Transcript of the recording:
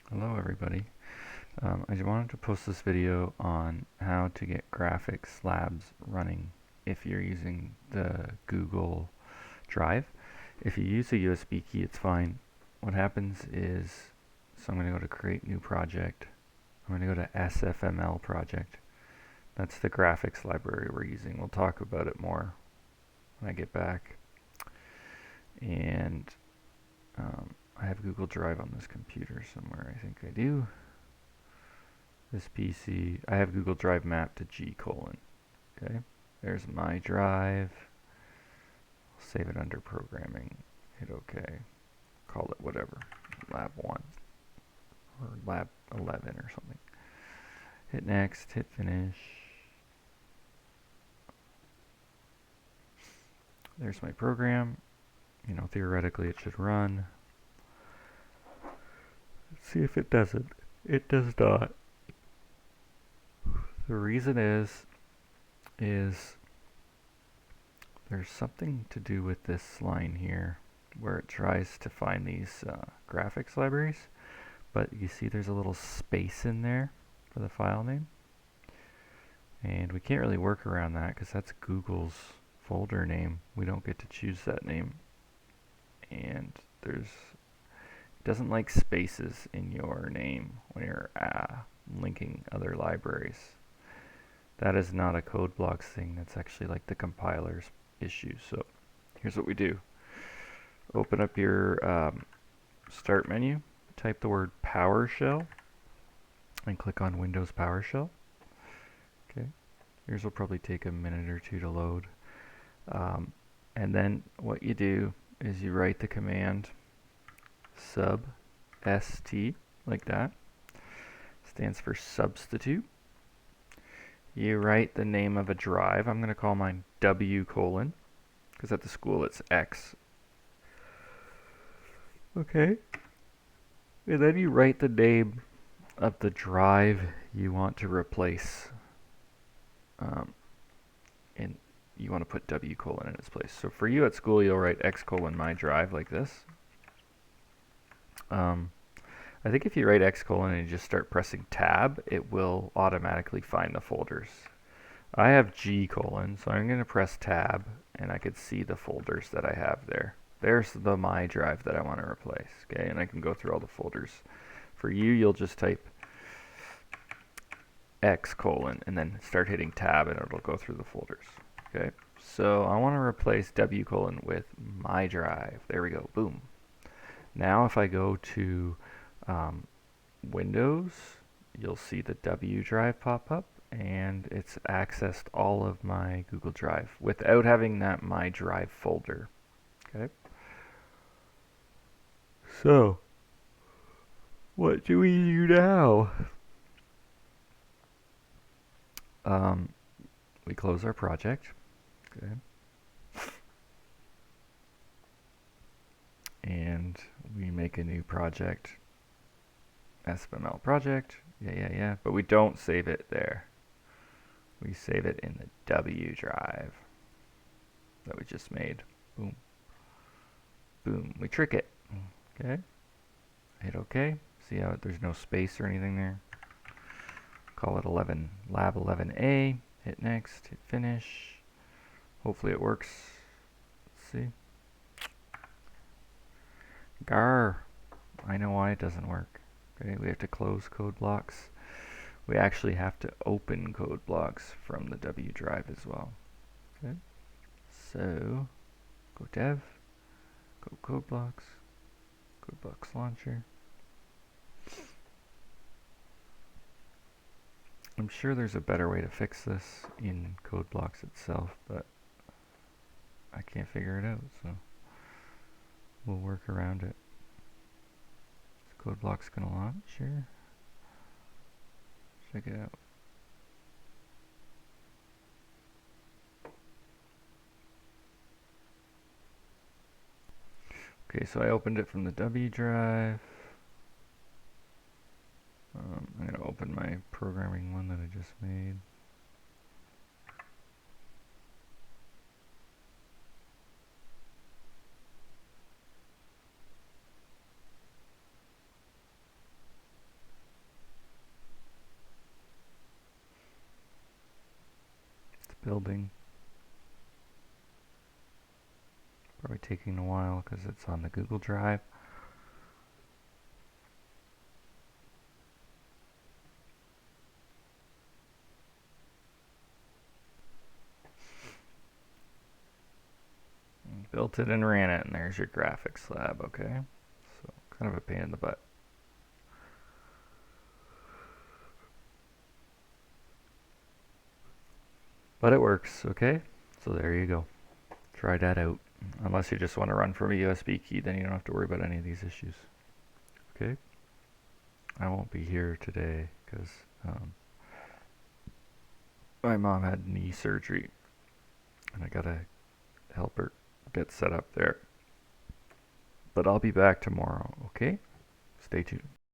Hello everybody. I just wanted to post this video on how to get graphics labs running if you're using the Google Drive. If you use a USB key, it's fine. What happens is, so I'm going to go to create new project. I'm going to go to SFML project. That's the graphics library we're using. We'll talk about it more when I get back. And I have Google Drive on this computer somewhere. I think I do. This PC, I have Google Drive mapped to G colon. Okay, there's my drive. Save it under programming. Hit OK. Call it whatever, Lab 1 or Lab 11 or something. Hit next. Hit finish. There's my program. You know, theoretically it should run. Let's see if it doesn't. It does not. The reason is there's something to do with this line here where it tries to find these graphics libraries, but you see there's a little space in there for the file name, and we can't really work around that because that's Google's folder name. We don't get to choose that name, and it doesn't like spaces in your name when you're linking other libraries. That is not a code blocks thing. That's actually like the compiler's issue. So here's what we do. Open up your start menu, type the word PowerShell, and click on Windows PowerShell. Okay, yours will probably take a minute or two to load. And then what you do is you write the command sub st, like that. Stands for substitute. You write the name of a drive. I'm going to call mine W colon, because at the school it's X. Okay. And then you write the name of the drive you want to replace. And you want to put W colon in its place. So for you at school, you'll write X colon my drive like this. I think if you write X colon and you just start pressing tab, it will automatically find the folders. I have G colon, so I'm going to press tab, and I could see the folders that I have there. There's the my drive that I want to replace, okay? And I can go through all the folders. For you, you'll just type X colon, and then start hitting tab, and it'll go through the folders, okay? So I want to replace W colon with my drive. There we go, boom. Now if I go to Windows, you'll see the W drive pop up, and it's accessed all of my Google Drive without having that my drive folder. Okay. So, what do we do now? We close our project. Okay. And we make a new project. SFML project. Yeah. But we don't save it there. We save it in the W drive that we just made. Boom. Boom. We trick it. Okay. Hit OK. See how there's no space or anything there? Call it 11, Lab 11A. Hit next. Hit finish. Hopefully it works. Let's see. Gar. I know why it doesn't work. Okay, we have to close code blocks. We actually have to open code blocks from the W drive as well. Okay. So, go dev, go code blocks launcher. I'm sure there's a better way to fix this in code blocks itself, but I can't figure it out, so we'll work around it. Is code blocks gonna launch here? Check it out. Okay, so I opened it from the W drive. I'm going to open my programming one that I just made. building. Probably taking a while because it's on the Google Drive. Built it and ran it, and there's your graphics lab, okay? So, kind of a pain in the butt. But it works, okay? So there you go. Try that out. Unless you just want to run from a USB key, then you don't have to worry about any of these issues. Okay? I won't be here today because my mom had knee surgery, and I gotta help her get set up there. But I'll be back tomorrow, okay? Stay tuned.